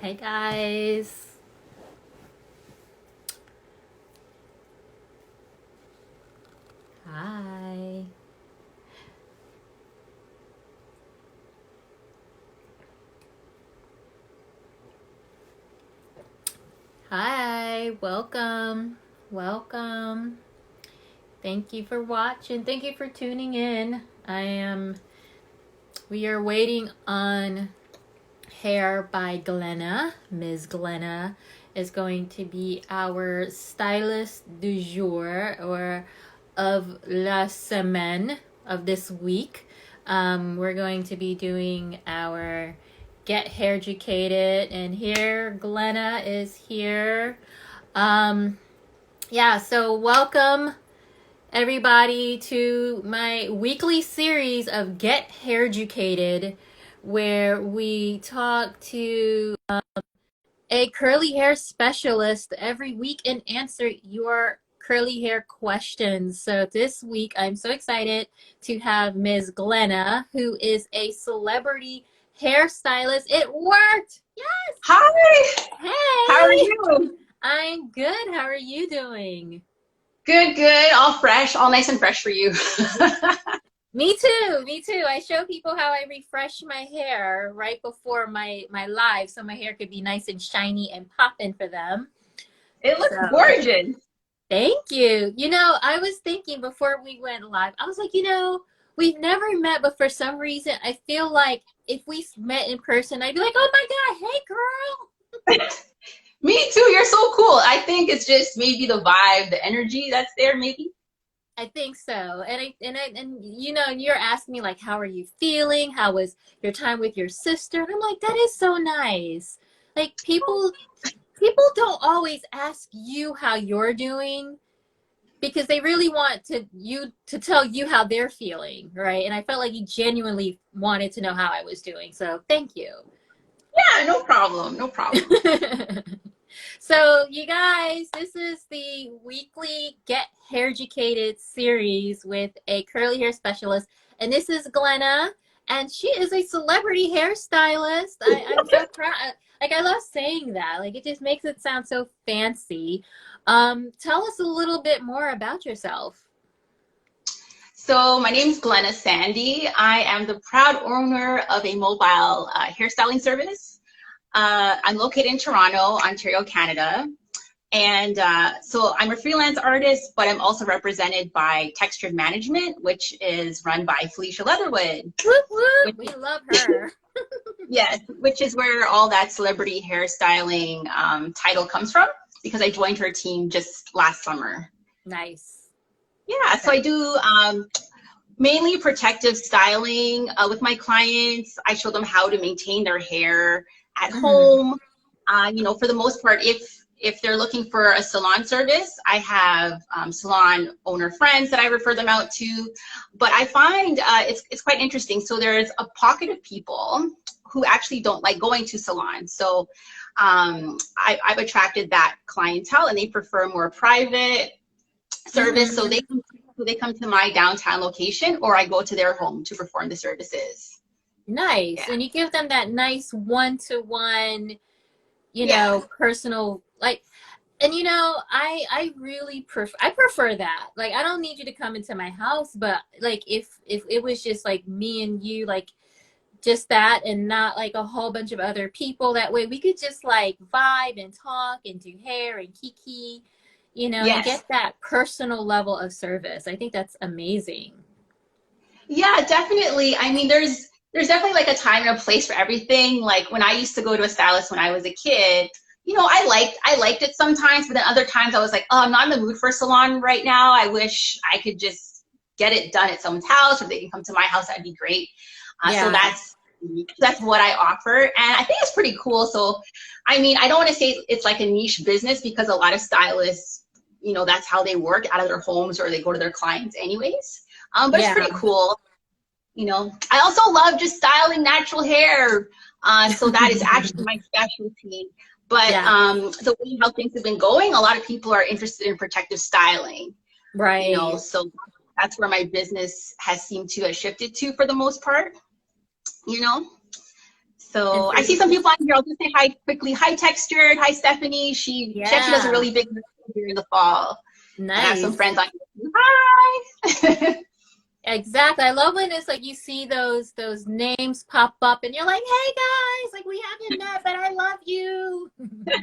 Hey guys. Hi. Hi. Welcome. Welcome. Thank you for watching. Thank you for tuning in. We are waiting on Hair by Glenna. Ms. Glenna is going to be our stylist du jour or of la semaine of this week. We're going to be doing our get hair educated, and here Glenna is here. So welcome everybody to my weekly series of Get Hair Educated, where we talk to a curly hair specialist every week and answer your curly hair questions. So this week, I'm so excited to have Ms. Glenna, who is a celebrity hairstylist. It worked! Yes! Hi, how are Hey! you? I'm good. How are you doing? Good, good. All fresh, all nice and fresh for you. Me too. Me too. I show people how I refresh my hair right before my live so my hair could be nice and shiny and popping for them. It looks So gorgeous. thank you. I was thinking before we went live, I was like, we've never met, but for some reason, I feel like if we met in person, I'd be like, oh my God, hey girl. Me too. You're so cool. I think it's just maybe the vibe, the energy that's there, maybe. I think so. And you're asking me like, how are you feeling? How was your time with your sister? And I'm like, that is so nice. Like people don't always ask you how you're doing because they really want you to tell you how they're feeling, right? And I felt like you genuinely wanted to know how I was doing. So thank you. Yeah, no problem. No problem. So, you guys, this is the weekly Get Hair Educated series with a curly hair specialist. And this is Glenna, and she is a celebrity hairstylist. I'm so proud. Like, I love saying that. Like, it just makes it sound so fancy. Tell us a little bit more about yourself. So my name is Glenna Sandy. I am the proud owner of a mobile hairstyling service. I'm located in Toronto, Ontario, Canada. And so I'm a freelance artist, but I'm also represented by Textured Management, which is run by Felicia Leatherwood. Whoop, whoop. Which, We love her. yes, which is where all that celebrity hairstyling title comes from, because I joined her team just last summer. Nice. Yeah, so Okay. I do mainly protective styling with my clients. I show them how to maintain their hair at Mm-hmm. home. For the most part, if they're looking for a salon service, I have salon owner friends that I refer them out to. But I find it's quite interesting. So there's a pocket of people who actually don't like going to salons. So I've attracted that clientele, and they prefer more private service. So Mm-hmm. they come to my downtown location, or I go to their home to perform the services. Nice. Yeah. And you give them that nice one-to-one, Yeah. personal like, and I really prefer that. Like, I don't need you to come into my house, but like if it was just like me and you, like just that, and not like a whole bunch of other people, that way we could just like vibe and talk and do hair and kiki, and Yes. get that personal level of service. I think that's amazing. Yeah, definitely. I mean, there's definitely like a time and a place for everything. Like when I used to go to a stylist when I was a kid, I liked it sometimes, but then other times I was like, oh, I'm not in the mood for a salon right now. I wish I could just get it done at someone's house, or they can come to my house. That'd be great. So Yeah. that's what I offer, and I think it's pretty cool. So, I mean, I don't want to say it's like a niche business, because a lot of stylists, that's how they work out of their homes, or they go to their clients anyways. But it's Yeah. pretty cool. I also love just styling natural hair. So that is actually my specialty. But Yeah. the way how things have been going, a lot of people are interested in protective styling, Right. so that's where my business has seemed to have shifted to for the most part, you know. And So for I see you, some people on here. I'll just say hi quickly. Hi, Textured. Hi, Stephanie. She actually does a yeah, really big here in the fall. I have some nice. friends on here. Hi. Exactly. I love when it's like you see those names pop up and you're like, "Hey guys, like we haven't met, but I love you." But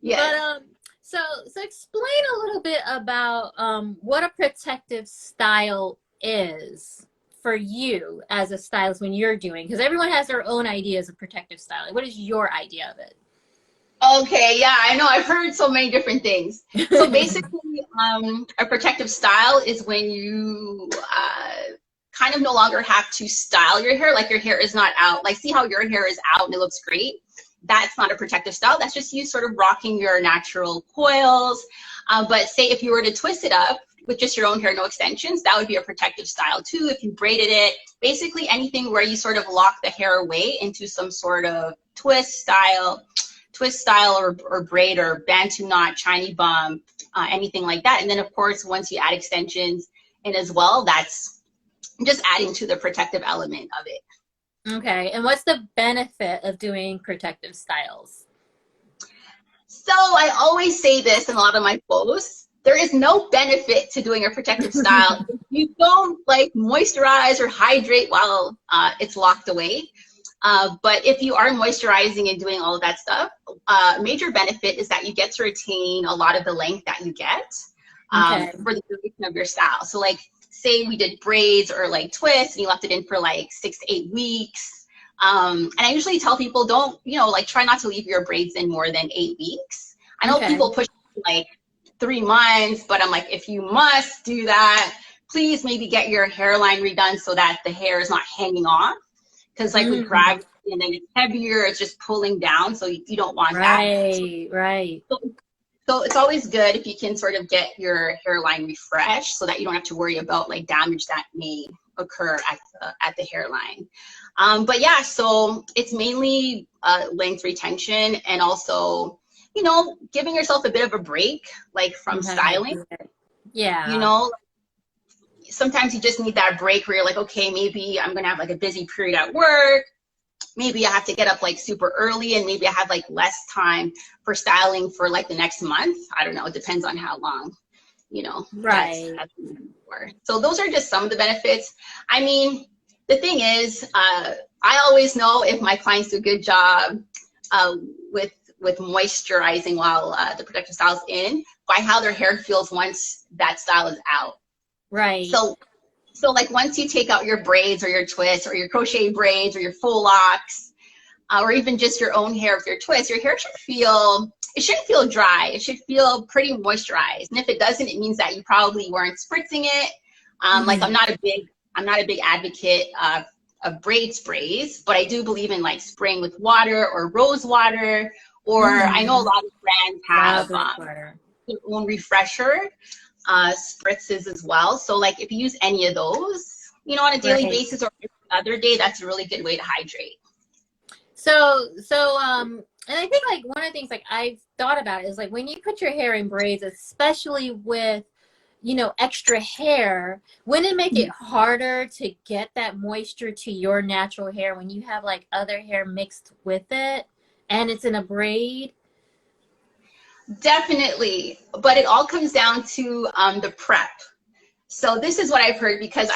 Yes. so explain a little bit about what a protective style is for you as a stylist when you're doing, because everyone has their own ideas of protective styling. What is your idea of Okay, yeah, I know. I've heard so many different things. So it? basically, a protective style is when you kind of no longer have to style your hair, like your hair is not out. Like, see how your hair is out and it looks great? That's not a protective style. That's just you sort of rocking your natural coils. But say if you were to twist it up with just your own hair, no extensions, that would be a protective style too. If you braided it, basically anything where you sort of lock the hair away into some sort of twist style or braid or bantu knot, Chinese bump, anything like that. And then of course, once you add extensions in as well, that's just adding to the protective element of it. Okay. And what's the benefit of doing protective styles? So I always say this in a lot of my posts, there is no benefit to doing a protective style if you don't like moisturize or hydrate while it's locked away. But if you are moisturizing and doing all of that stuff, major benefit is that you get to retain a lot of the length that you get Okay. for the duration of your style. So like say we did braids or like twists and you left it in for like 6 to 8 weeks. And I usually tell people don't, like try not to leave your braids in more than 8 weeks. I know Okay. people push like 3 months, but I'm like, if you must do that, please maybe get your hairline redone so that the hair is not hanging off. Because like with Mm. gravity and then it's heavier, it's just pulling down. So you don't want that. Right, right. So it's always good if you can sort of get your hairline refreshed so that you don't have to worry about like damage that may occur at the hairline. But yeah, so it's mainly length retention and also, giving yourself a bit of a break, like from Okay. styling, you Yeah. know, sometimes you just need that break where you're like, okay, maybe I'm gonna have like a busy period at work. Maybe I have to get up like super early and maybe I have like less time for styling for like the next month. I don't know. It depends on how long, Right. that's for. So those are just some of the benefits. I mean, the thing is, I always know if my clients do a good job uh, with moisturizing while the protective style is in by how their hair feels once that style is out. Right. So like once you take out your braids or your twists or your crochet braids or your full locks, or even just your own hair with your twist, your hair it shouldn't feel dry. It should feel pretty moisturized. And if it doesn't, it means that you probably weren't spritzing it. Like Hmm. I'm not a big advocate of braid sprays, but I do believe in like spraying with water or rose water, or I know a Hmm. lot of brands Love have this water. their own refresher spritzes as well. So like if you use any of those, on a daily Right. basis or every other day, that's a really good way to hydrate. And I think like one of the things like I've thought about is like when you put your hair in braids, especially with, extra hair, wouldn't it make it harder to get that moisture to your natural hair when you have like other hair mixed with it and it's in a braid? Definitely, but it all comes down to the prep. So this is what I've heard because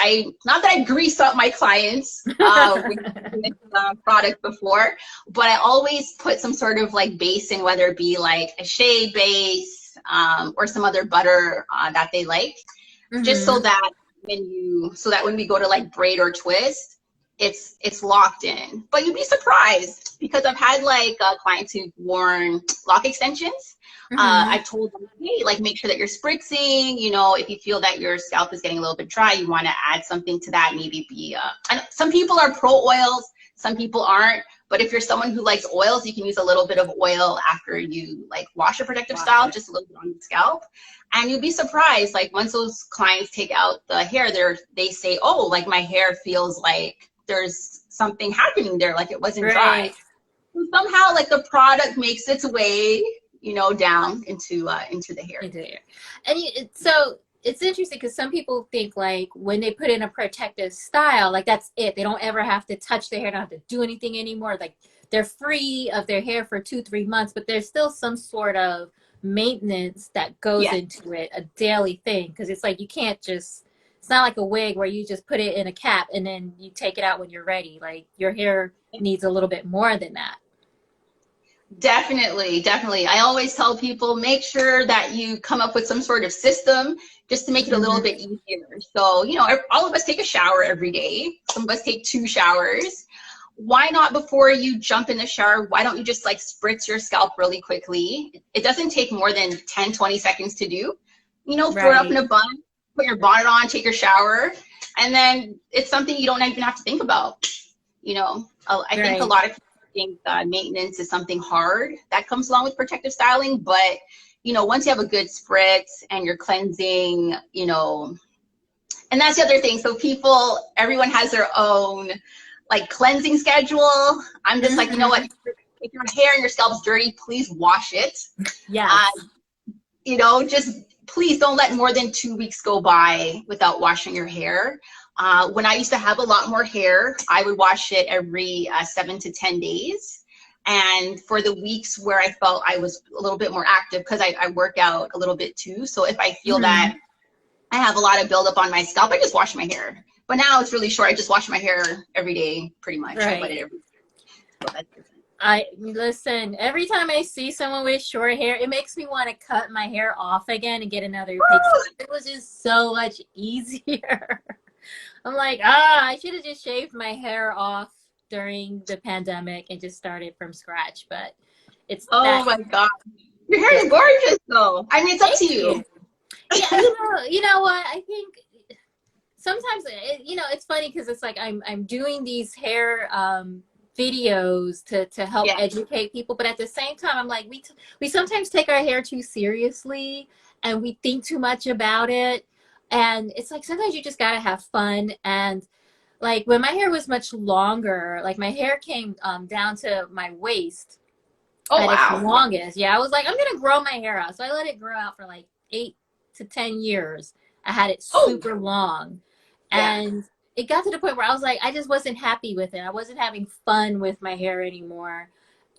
not that I grease up my clients with this product before, but I always put some sort of like base in, whether it be like a shea base or some other butter that they like, just Hmm. so that when we go to like braid or twist, it's locked in. But you'd be surprised because I've had like clients who've worn lock extensions. Hmm. I've told them, hey, like make sure that you're spritzing. If you feel that your scalp is getting a little bit dry, you want to add something to that. Maybe some people are pro oils, some people aren't. But if you're someone who likes oils, you can use a little bit of oil after you like wash a protective Wash style, it. just a little bit on the scalp. And you'd be surprised, like once those clients take out the hair, they say, oh, like my hair feels like there's something happening there, like it wasn't dry. Right. So somehow, like the product makes its way, down into the hair. Into here. And so it's interesting because some people think like when they put in a protective style, like that's it. They don't ever have to touch their hair, don't have to do anything anymore. Like they're free of their hair for 2, 3 months, but there's still some sort of maintenance that goes Yeah. into it, a daily thing. Because it's like you can't just, it's not like a wig where you just put it in a cap and then you take it out when you're ready. Like your hair needs a little bit more than that. Definitely, definitely. I always tell people make sure that you come up with some sort of system just to make it a little Mm-hmm. bit easier. So, all of us take a shower every day. Some of us take 2 showers. Why not before you jump in the shower? Why don't you just like spritz your scalp really quickly? It doesn't take more than 10, 20 seconds to do. Throw it up in Right, a bun, put your bonnet on, take your shower, and then it's something you don't even have to think about. I think a right. lot of people think maintenance is something hard that comes along with protective styling, but once you have a good spritz and you're cleansing, and that's the other thing. So everyone has their own like cleansing schedule. I'm just like, you know what? Mm-hmm. If your hair and your scalp is dirty, please wash it. Uh, Yes. just please don't let more than 2 weeks go by without washing your hair. When I used to have a lot more hair, I would wash it every 7 to 10 days. And for the weeks where I felt I was a little bit more active, because I work out a little bit too. So if I feel Mm-hmm. that I have a lot of buildup on my scalp, I just wash my hair. But now it's really short. I just wash my hair every day, pretty much. I wet Right. it every day. So that's different. I listen, every time I see someone with short hair, it makes me want to cut my hair off again and get another picture. It was just so much easier. I'm like, I should have just shaved my hair off during the pandemic and just started from scratch. But it's Oh that, my God. Your hair yeah. is gorgeous though. I mean, it's up to Thank you. you. Yeah, you know what? I think sometimes it's funny because it's like I'm doing these hair videos to help Yeah. educate people, but at the same time I'm like we sometimes take our hair too seriously and we think too much about it, and it's like sometimes you just gotta have fun. And like when my hair was much longer, like my hair came down to my waist Oh, at its wow. longest. Yeah, I was like, I'm gonna grow my hair out. So I let it grow out for like 8 to 10 years. I had it Oh, super long. yeah. And it got to the point where I was like, I just wasn't happy with it. I wasn't having fun with my hair anymore.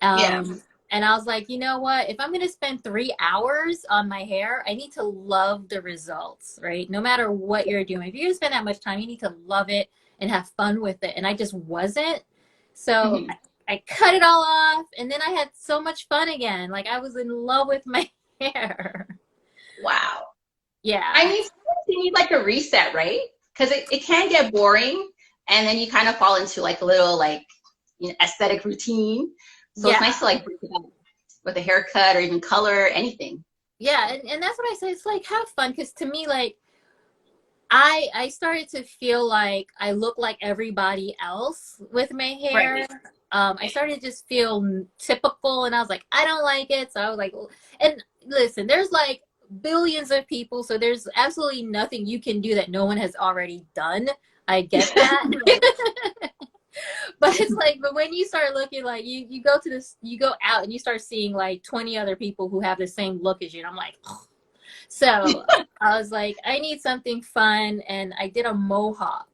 Yeah. And I was like, you know what? If I'm gonna spend 3 hours on my hair, I need to love the results, right? No matter what you're doing. If you're gonna spend that much time, you need to love it and have fun with it. And I just wasn't. So Mhm. I cut it all off, and then I had so much fun again. Like I was in love with my hair. Wow. I Yeah. mean, sometimes you need like a reset, right? Because it can get boring, and then you kind of fall into like a little like aesthetic routine. So it's nice Yeah. to like break it up with a haircut or even color, anything. Yeah. And that's what I say. It's like have fun. Because to me, like I started to feel like I look like everybody else with my hair. Right. I started to just feel typical, and I was like, I don't like it. So I was like, and listen, there's like billions of people, so there's absolutely nothing you can do that no one has already done. I get that. But it's like, but when you start looking like you go to this, you go out and you start seeing like 20 other people who have the same look as you, and I'm like, oh. So I was like, I need something fun, and I did a mohawk.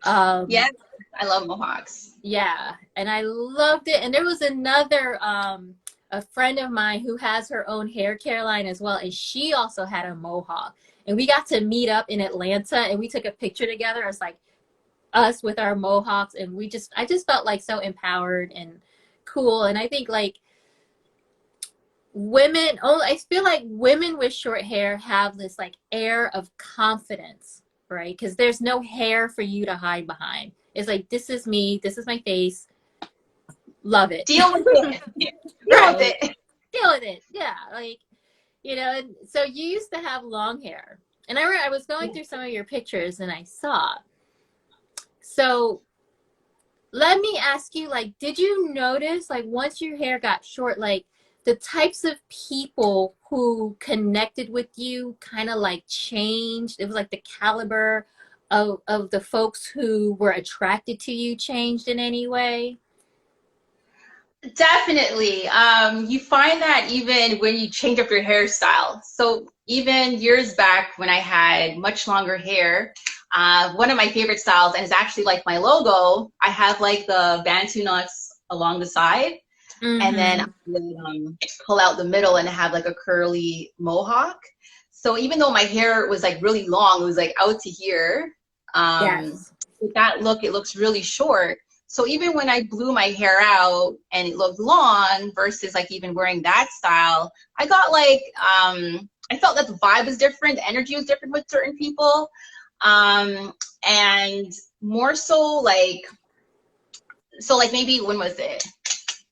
Yeah, Um, I love mohawks. yeah, and I loved it. And there was another a friend of mine who has her own hair care line as well, and she also had a mohawk. And we got to meet up in Atlanta, and we took a picture together. It's like us with our mohawks, and I just felt like so empowered and cool. And I think like I feel like women with short hair have this like air of confidence, right? Because there's no hair for you to hide behind. It's like, this is me, this is my face, love it. Deal with it. Deal with Right, it. deal with it. Yeah, like, and so you used to have long hair, and I remember I was going through some of your pictures and I saw, so let me ask you, like, did you notice, like, once your hair got short, like, the types of people who connected with you kind of like changed? It was like the caliber of the folks who were attracted to you changed in any way? Definitely. You find that even when you change up your hairstyle. So even years back when I had much longer hair, one of my favorite styles, and it's actually like my logo, I have like the Bantu knots along the side, and then I Mm-hmm. would pull out the middle and have like a curly mohawk. So even though my hair was like really long, it was like out to here. Yes. With that look, it looks really short. So even when I blew my hair out and it looked long versus like even wearing that style, I got like I felt that the vibe was different, the energy was different with certain people. And more so like maybe when was it?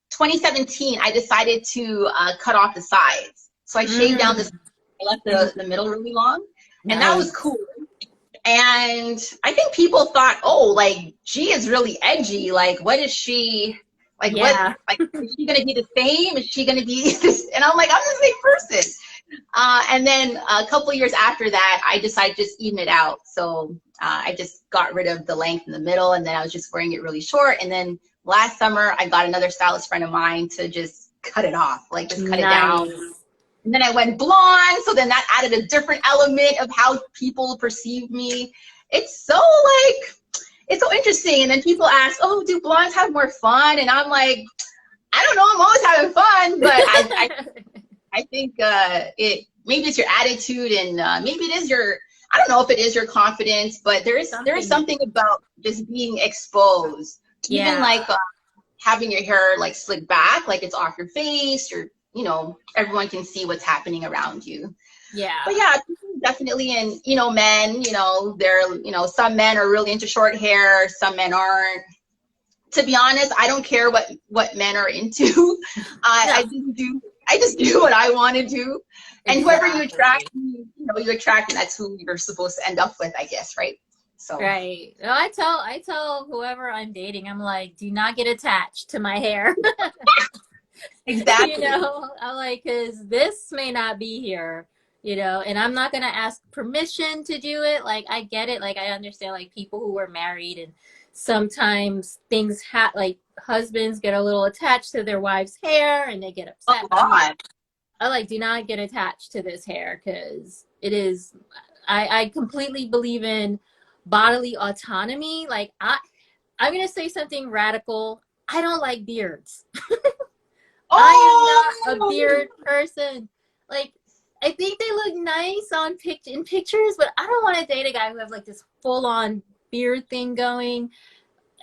2017, I decided to cut off the sides. So I shaved down this, Mm, I left the middle really long, and that was nice. cool. And I think people thought, oh, like G is really edgy. Like, what is she? Yeah. Like, is she gonna be the same? Is she gonna be this? And I'm like, I'm the same person. And then a couple of years after that, I decided to just even it out. So I just got rid of the length in the middle, and then I was just wearing it really short. And then last summer, I got another stylist friend of mine to just cut it off, like just cut it down. Nice. And then I went blonde, so then that added a different element of how people perceive me. It's so like, it's so interesting. And then people ask, oh, do blondes have more fun? And I'm like, I don't know, I'm always having fun, but I think it maybe it's your attitude, and maybe it is your, I don't know if it is your confidence, but there is Something. something about just being exposed, even Yeah. like having your hair like slicked back, like it's off your face, or everyone can see what's happening around you. But Yeah. yeah, definitely. And men, they're some men are really into short hair, some men aren't. To be honest, I don't care what men are into. No, I just do what I want to do. And whoever you attract, exactly. you attract, and that's who you're supposed to end up with, I guess, right? So Right. No, I tell whoever I'm dating, I'm like, do not get attached to my hair. exactly. I'm like, because this may not be here, and I'm not gonna ask permission to do it. Like, I get it. Like, I understand, like, people who are married, and sometimes things like husbands get a little attached to their wife's hair and they get A upset. But lot. I like, do not get attached to this hair, because it is. I completely believe in bodily autonomy. Like, I'm gonna say something radical. I don't like beards. I am not a Oh, beard person. Like, I think they look nice in pictures, but I don't want to date a guy who has like this full on beard thing going.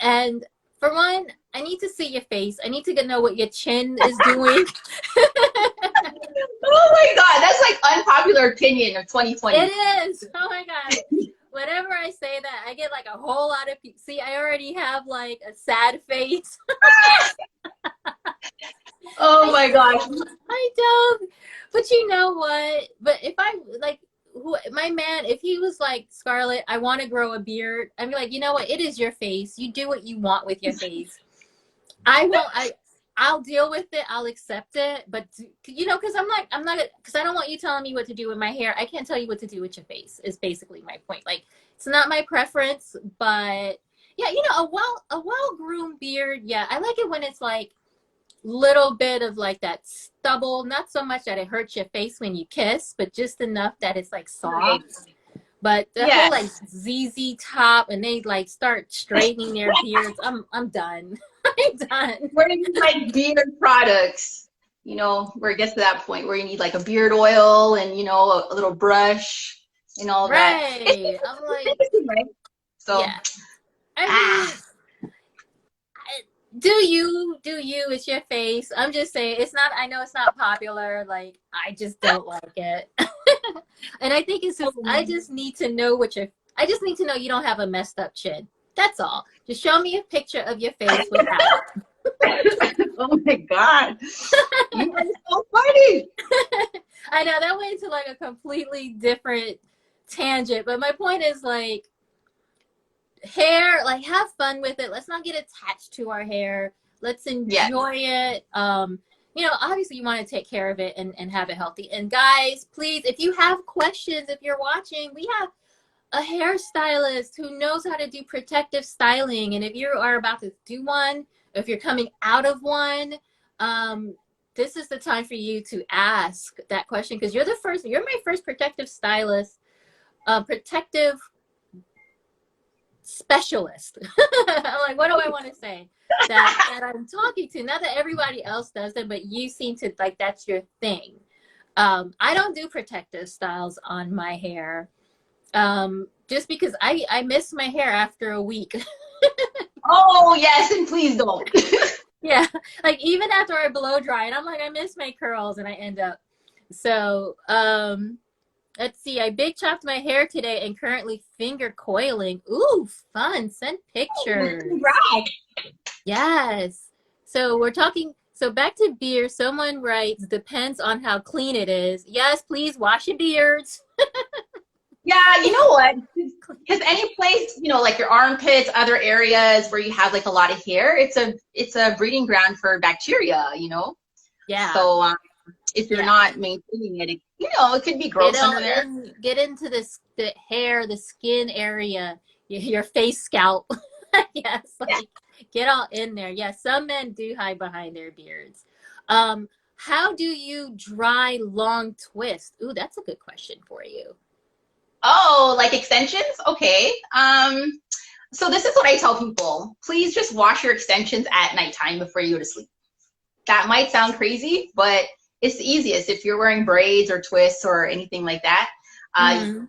And for one, I need to see your face. I need to know what your chin is doing. oh my God, that's like unpopular opinion of 2020. It is. Oh my god. Whenever I say that, I get like a whole lot of people. See, I already have like a sad face. Oh I my gosh. I don't. But you know what? But if I like my man, if he was like, Scarlett, I want to grow a beard, I'd be like, you know what? It is your face. You do what you want with your face. I won't. I'll deal with it. I'll accept it. But because I'm not, because I don't want you telling me what to do with my hair. I can't tell you what to do with your face. Is basically my point. Like, it's not my preference, but yeah, a well groomed beard. Yeah, I like it when it's like little bit of like that stubble, not so much that it hurts your face when you kiss, but just enough that it's like Right. soft. But the whole like Yes. ZZ top, and they like start straightening their beards. I'm done. I'm done. Where do you like beard products? Where it gets to that point where you need like a beard oil and a little brush and all that. Right. I'm It's like, interesting, right? So, yeah. I mean, ah, do you, it's your face. I'm just saying, it's not, I know it's not popular. Like, I just don't like it. And I think it's just, I just need to know I just need to know you don't have a messed up chin. That's all. Just show me a picture of your face without. oh my God, you are so funny. I know that went into like a completely different tangent, but my point is like, hair, like, have fun with it. Let's not get attached to our hair. Let's Yes. enjoy it. Obviously you want to take care of it and have it healthy. And guys, please, if you have questions, if you're watching, we have a hairstylist who knows how to do protective styling. And if you are about to do one, if you're coming out of one, um, this is the time for you to ask that question because you're my first protective stylist, protective specialist. I'm like, what do I want to say? That I'm talking to. Not that everybody else does it, but you seem to like that's your thing. I don't do protective styles on my hair. Just because I miss my hair after a week. Oh yes, and please don't. Yeah, like even after I blow dry, and I'm like, I miss my curls, and I end up. So, let's see. I big chopped my hair today and currently finger coiling. Ooh, fun. Send pictures. Right. Yes. So we're talking. So back to beer. Someone writes, depends on how clean it is. Yes, please wash your beards. Yeah, you know what? Because any place, like your armpits, other areas where you have like a lot of hair, it's a breeding ground for bacteria. Yeah. So if you're Yeah. not maintaining it, it could be gross under there. Get into the hair, the skin area, your face scalp. Yes, like get all in there. Yes, some men do hide behind their beards. How do you dry long twist? Ooh, that's a good question for you. Oh, like extensions? Okay. So this is what I tell people. Please just wash your extensions at nighttime before you go to sleep. That might sound crazy, but it's the easiest if you're wearing braids or twists or anything like that. Mm-hmm.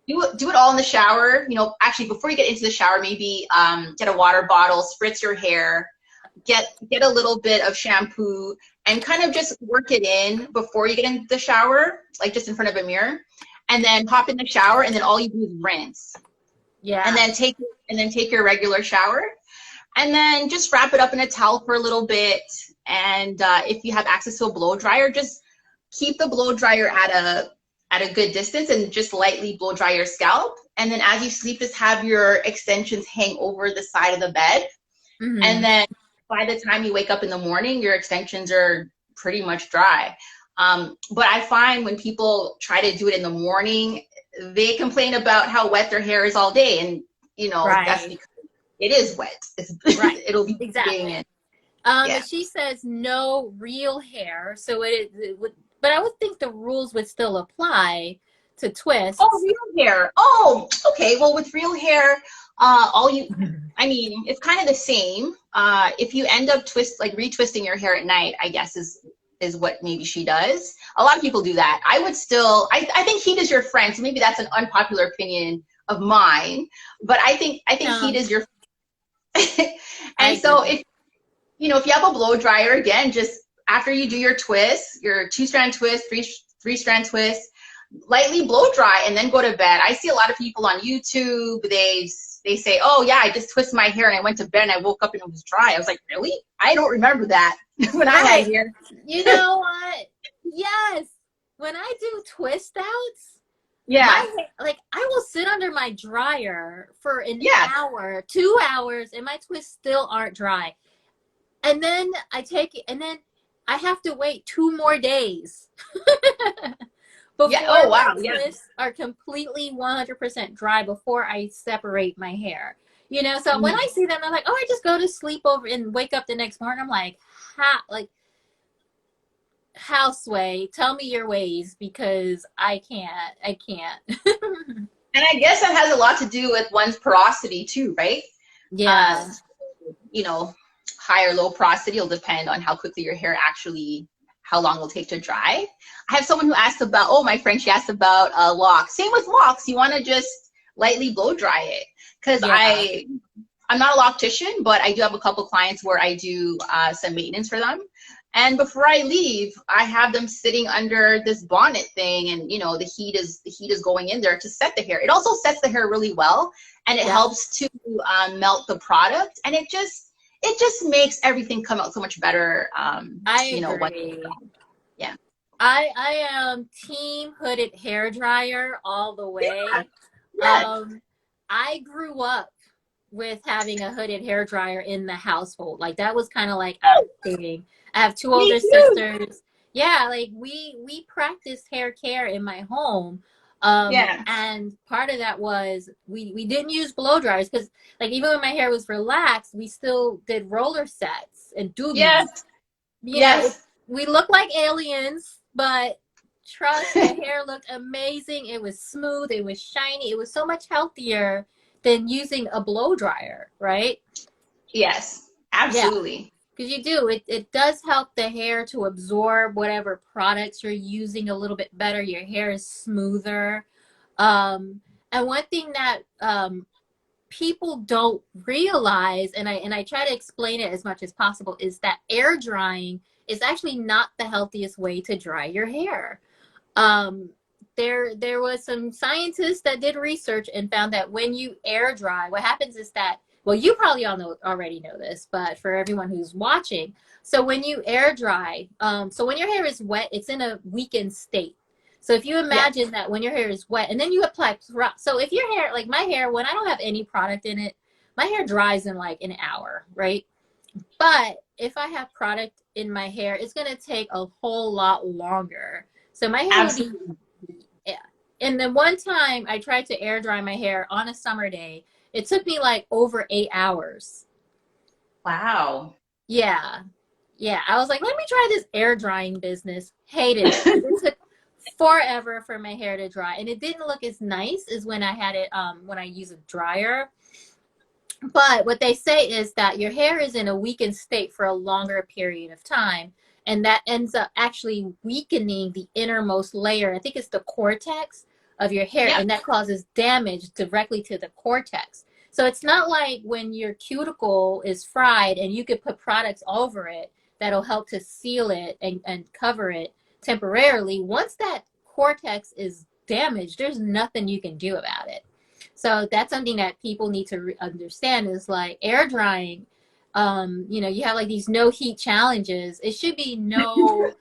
Do it all in the shower. Actually, before you get into the shower, maybe get a water bottle, spritz your hair, get a little bit of shampoo, and kind of just work it in before you get into the shower, like just in front of a mirror, and then hop in the shower, and then all you do is rinse, Yeah. and then take your regular shower, and then just wrap it up in a towel for a little bit. And if you have access to a blow dryer, just keep the blow dryer at a good distance and just lightly blow dry your scalp. And then as you sleep, just have your extensions hang over the side of the bed. Mm-hmm. And then by the time you wake up in the morning, your extensions are pretty much dry. But I find when people try to do it in the morning, they complain about how wet their hair is all day. And, that's Right. because it is wet. Right. It'll be Exactly. and And she says no real hair, so it would, but I would think the rules would still apply to twists. Oh, real hair. Oh, okay. Well, with real hair, I mean, it's kind of the same. If you end up retwisting your hair at night, I guess is what maybe she does. A lot of people do that. I would still, I think heat is your friend. So maybe that's an unpopular opinion of mine, but I think heat is your and so if you have a blow dryer, again, just after you do your twist, your 2-strand twist, three-strand twist, lightly blow dry and then go to bed. I see a lot of people on YouTube, they say, oh yeah, I just twisted my hair and I went to bed and I woke up and it was dry. I was like, really? I don't remember that when I had hair. You know what? Yes. When I do twist outs, yeah, I will sit under my dryer for an hour, 2 hours, and my twists still aren't dry. And then I take it, and then I have to wait 2 more days before my twists are completely 100% dry before I separate my hair. So when I see them, I'm like, oh, I just go to sleep over and wake up the next morning. I'm like, houseway, tell me your ways because I can't. And I guess that has a lot to do with one's porosity too, right? Yeah. High or low porosity will depend on how quickly your hair how long it'll take to dry. I have someone who asked about, my friend, she asked about locks. Same with locks. You want to just lightly blow dry it. Because I'm not a loctician, but I do have a couple clients where I do some maintenance for them. And before I leave, I have them sitting under this bonnet thing, and the heat is going in there to set the hair. It also sets the hair really well, and it helps to melt the product, and it just makes everything come out so much better. I agree. Yeah. I am team hooded hair dryer all the way. Yeah. I grew up with having a hooded hair dryer in the household. Like that was kind of like our thing. I have 2 older sisters. Yeah, like we practiced hair care in my home. And part of that was we didn't use blow dryers because like even when my hair was relaxed, we still did roller sets and doobies. Yes. You know, Yes. we look like aliens, but trust, the hair looked amazing. It was smooth, it was shiny, it was so much healthier than using a blow dryer, right? Yes. Yeah, Absolutely. because you do. It does help the hair to absorb whatever products you're using a little bit better. Your hair is smoother. And one thing that people don't realize, and I try to explain it as much as possible, is that air drying is actually not the healthiest way to dry your hair. Um, there was some scientists that did research and found that when you air dry, what happens is that, well, you probably all know already know this, but for everyone who's watching, so when you air dry, so when your hair is wet, it's in a weakened state. So if you Yes. imagine that when your hair is wet and then you apply, so if your hair, like my hair, when I don't have any product in it, my hair dries in like an hour, right? But if I have product in my hair, it's going to take a whole lot longer. So my hair will be, Absolutely. yeah. And then one time I tried to air dry my hair on a summer day. It took me like over 8 hours. Wow. Yeah. Yeah. I was like, let me try this air drying business. Hated it. It took forever for my hair to dry. And it didn't look as nice as when I had it, when I use a dryer. But what they say is that your hair is in a weakened state for a longer period of time, and that ends up actually weakening the innermost layer. I think it's the cortex of your hair, Yep. and that causes damage directly to the cortex. So it's not like when your cuticle is fried and you could put products over it that'll help to seal it and cover it temporarily. Once that cortex is damaged, there's nothing you can do about it. So that's something that people need to understand is like air drying. You have like these no heat challenges. It should be no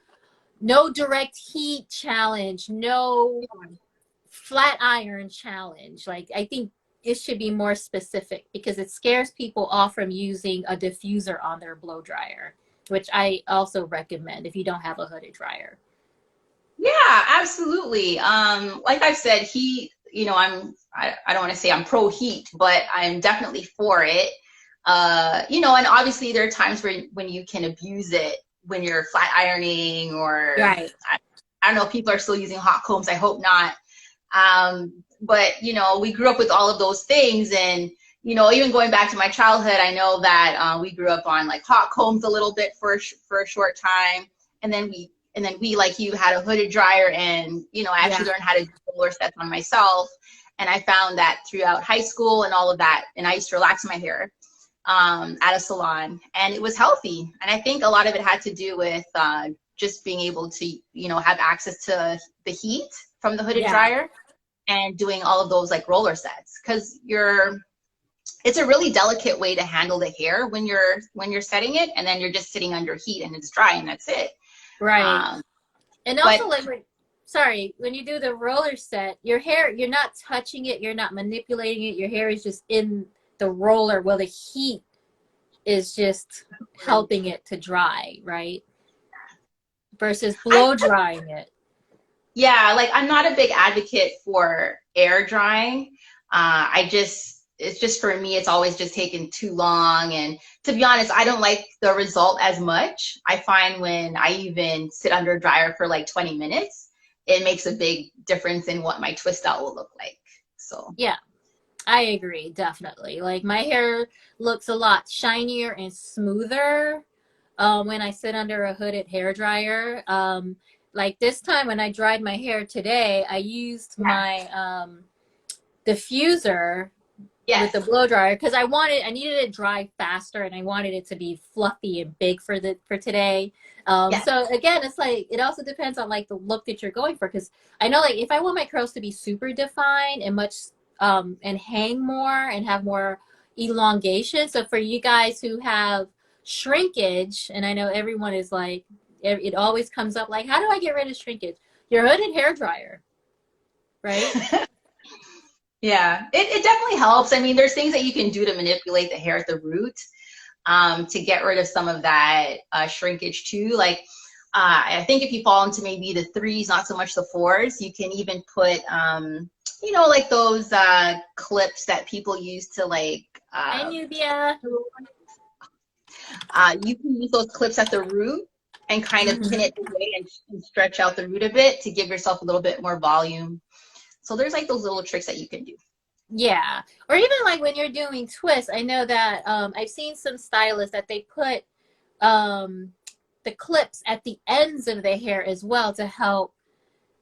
direct heat challenge, no flat iron challenge. Like I think it should be more specific because it scares people off from using a diffuser on their blow dryer, which I also recommend if you don't have a hooded dryer. Yeah, absolutely. Like I've said, I don't want to say I'm pro heat, but I'm definitely for it. And obviously there are times when you can abuse it when you're flat ironing or Right. I don't know if people are still using hot combs. I hope not. But we grew up with all of those things, and even going back to my childhood, I know that we grew up on like hot combs a little bit for a short time, and then we like you had a hooded dryer, and I Yeah. actually learned how to do roller sets on myself, and I found that throughout high school and all of that, and I used to relax my hair at a salon, and it was healthy, and I think a lot of it had to do with just being able to have access to the heat from the hooded Yeah. dryer and doing all of those like roller sets because it's a really delicate way to handle the hair when you're setting it, and then you're just sitting under heat and it's dry and that's it. Right. um And but also, like, sorry, when you do the roller set, your hair, you're not touching it, you're not manipulating it. Your hair is just in the roller. Well, the heat is just helping it to dry, right? Versus I blow drying it. Yeah, like I'm not a big advocate for air drying. It's just for me, it's always just taken too long. And to be honest, I don't like the result as much. I find when I even sit under a dryer for like 20 minutes, it makes a big difference in what my twist out will look like. So, Yeah, I agree, definitely. Like, my hair looks a lot shinier and smoother when I sit under a hooded hair dryer. Like this time when I dried my hair today, I used yeah, my diffuser with the yes, blow dryer because I needed it dry faster and I wanted it to be fluffy and big for today. yes. So again, it's like it also depends on like the look that you're going for because I know like if I want my curls to be super defined and much and hang more and have more elongation. So for you guys who have shrinkage, and I know everyone is like it always comes up like how do I get rid of shrinkage? Your hooded hair dryer, right? Yeah, it definitely helps. I mean, there's things that you can do to manipulate the hair at the root to get rid of some of that shrinkage too. Like, I think if you fall into maybe the threes, not so much the fours, you can even put, like those clips that people use to like, Hi, Nubia. you can use those clips at the root and kind of pin Mhm. it away and stretch out the root a bit to give yourself a little bit more volume. So there's like those little tricks that you can do. Yeah. Or even like when you're doing twists, I know that I've seen some stylists that they put um, the clips at the ends of the hair as well to help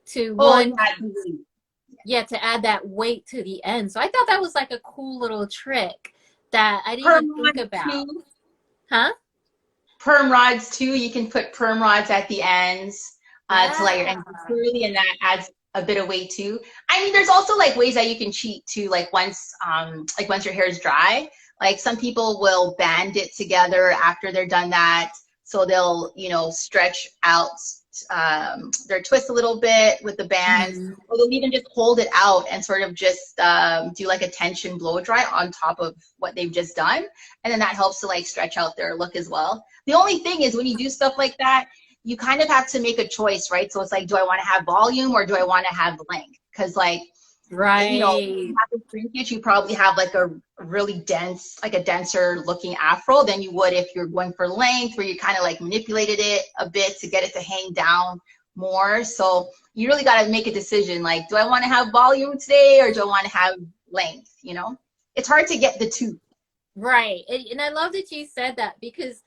to Oh one, yeah, yeah, to add that weight to the end. So I thought that was like a cool little trick that I didn't even perm think rods about. too. Huh? Perm rods too. You can put perm rods at the ends to let your Yeah. ends be curly, and that adds a bit of weight too. I mean, there's also like ways that you can cheat too. Like once your hair is dry, like some people will band it together after they're done that, so they'll stretch out their twist a little bit with the bands, Mhm. or they'll even just hold it out and sort of just do like a tension blow dry on top of what they've just done, and then that helps to like stretch out their look as well. The only thing is when you do stuff like that, you kind of have to make a choice, right? So it's like, do I want to have volume or do I want to have length? Because like, if you Right. have a shrinkage, you probably have like a really dense, like a denser looking afro than you would if you're going for length, where you kind of like manipulated it a bit to get it to hang down more. So you really got to make a decision. Like, do I want to have volume today or do I want to have length? It's hard to get the two. Right. And I love that you said that because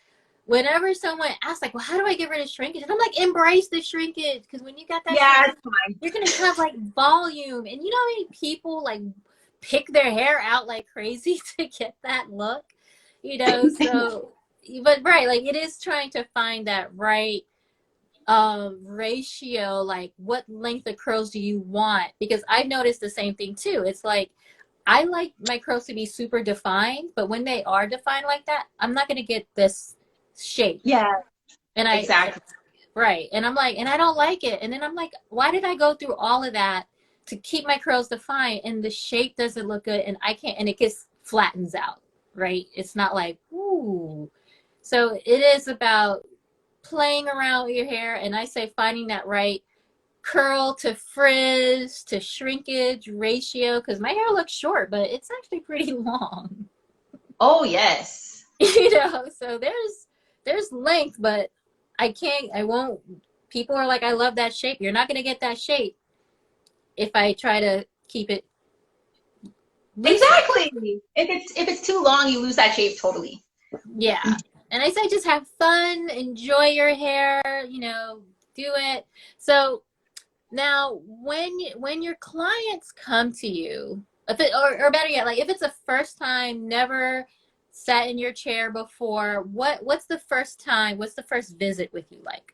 whenever someone asks, like, well, how do I get rid of shrinkage? And I'm like, embrace the shrinkage. Because when you got that Yeah, shrinkage, it's fine. you're going to have like volume. And you know how many people like pick their hair out like crazy to get that look? So, but right, like it is trying to find that right ratio, like what length of curls do you want? Because I've noticed the same thing too. It's like I like my curls to be super defined, but when they are defined like that, I'm not going to get this shape. Yeah, And exactly. right. And I'm like, and I don't like it. And then I'm like, why did I go through all of that to keep my curls defined and the shape doesn't look good and I can't, and it gets flattens out, right? It's not like, ooh. So it is about playing around with your hair. And I say finding that right curl to frizz to shrinkage ratio because my hair looks short, but it's actually pretty long. Oh, yes. So there's length, but I won't. People are like, I love that shape. You're not gonna get that shape if I try to keep it looser. Exactly. If it's too long, you lose that shape totally. Yeah. And I say just have fun, enjoy your hair, do it. So now when your clients come to you, if it or better yet, like if it's a first time, never sat in your chair before, what's the first time, what's the first visit with you like?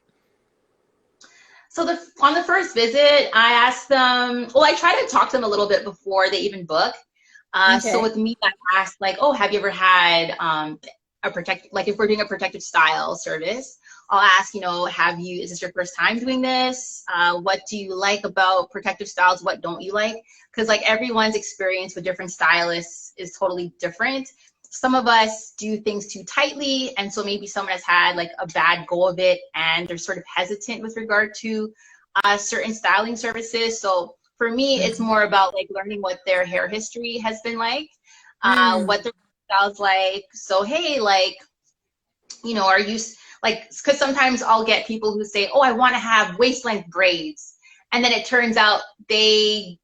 So on the first visit, I asked them. Well, I try to talk to them a little bit before they even book. So Okay. with me, I asked like, oh, have you ever had a protect like if we're doing a protective style service, I'll ask, is this your first time doing this? What do you like about protective styles? What don't you like? Because like everyone's experience with different stylists is totally different. Some of us do things too tightly, and so maybe someone has had like a bad go of it and they're sort of hesitant with regard to certain styling services. So for me, it's more about like learning what their hair history has been like, Mm. what their styles like. So hey, like, are you like, because sometimes I'll get people who say, oh, I want to have waist length braids, and then it turns out they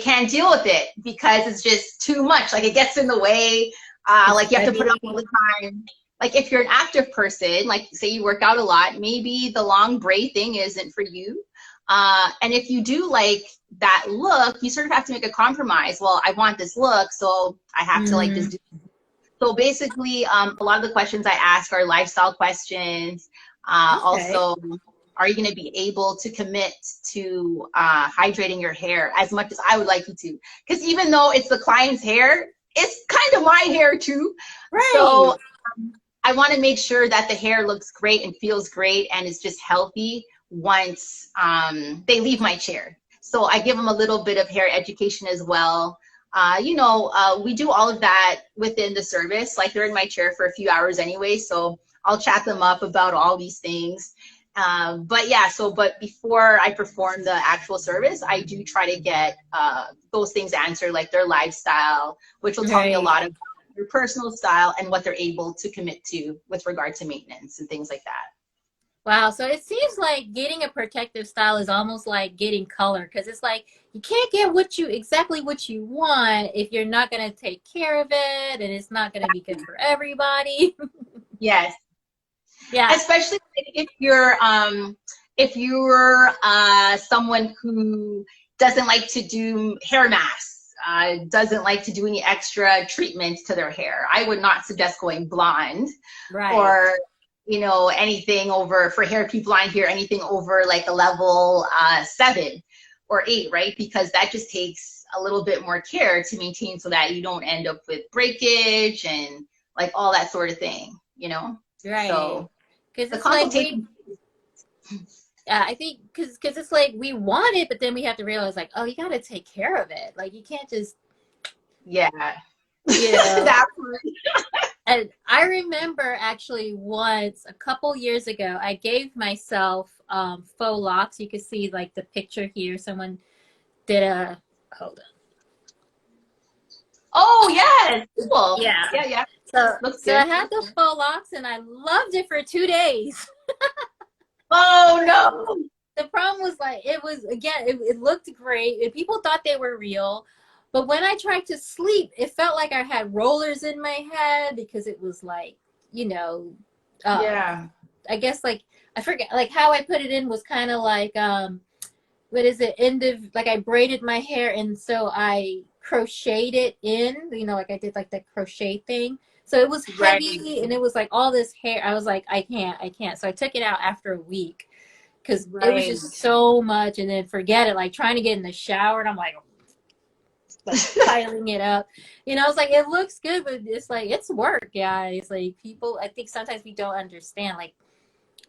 can't deal with it because it's just too much. Like it gets in the way. It's Like you have to put it heavy. on all the time. Like if you're an active person, like say you work out a lot, maybe the long braid thing isn't for you. And if you do like that look, you sort of have to make a compromise. Well, I want this look, so I have to like just Mm. do. So basically, a lot of the questions I ask are lifestyle questions. Okay. Also, are you going to be able to commit to hydrating your hair as much as I would like you to? Because even though it's the client's hair, it's kind of my hair too. So Right. I want to make sure that the hair looks great and feels great and is just healthy once they leave my chair. So I give them a little bit of hair education as well. We do all of that within the service. Like they're in my chair for a few hours anyway, so I'll chat them up about all these things. But before I perform the actual service, I do try to get those things answered, like their lifestyle, which will tell me a Right. lot about their personal style and what they're able to commit to with regard to maintenance and things like that. Wow. So it seems like getting a protective style is almost like getting color because it's like you can't get exactly what you want if you're not going to take care of it and it's not going to be good for everybody. Yes. Yeah. Especially if you're someone who doesn't like to do hair masks, doesn't like to do any extra treatments to their hair. I would not suggest going blonde Right. or anything over for hair people on here, anything over like a level 7 or 8, right? Because that just takes a little bit more care to maintain so that you don't end up with breakage and like all that sort of thing, Right. So Because the it's like we, consultation, I think, because it's like we want it, but then we have to realize, like, oh, you got to take care of it. Like, you can't just, yeah, you know. that And I remember actually once a couple years ago, I gave myself faux locks. You can see like the picture here. Someone did a, hold on. Oh yes, cool. Yeah. Yeah, yeah, looks So I good. had the faux locks and I loved it for 2 days. Oh no. The problem was like it was again it looked great and people thought they were real, but when I tried to sleep it felt like I had rollers in my head because it was like, you know, uh Yeah. I guess like I forget like how I put it in was kind of like what is it, end of like I braided my hair and so I crocheted it in, you know, like I did like the crochet thing, so it was Right. heavy and it was like all this hair. I was like I can't, so I took it out after a week because it was Right. just so much, and then forget it, like trying to get in the shower and I'm like piling it up, you know. It's like it looks good but it's like it's work. Yeah, it's like people, I think sometimes we don't understand, like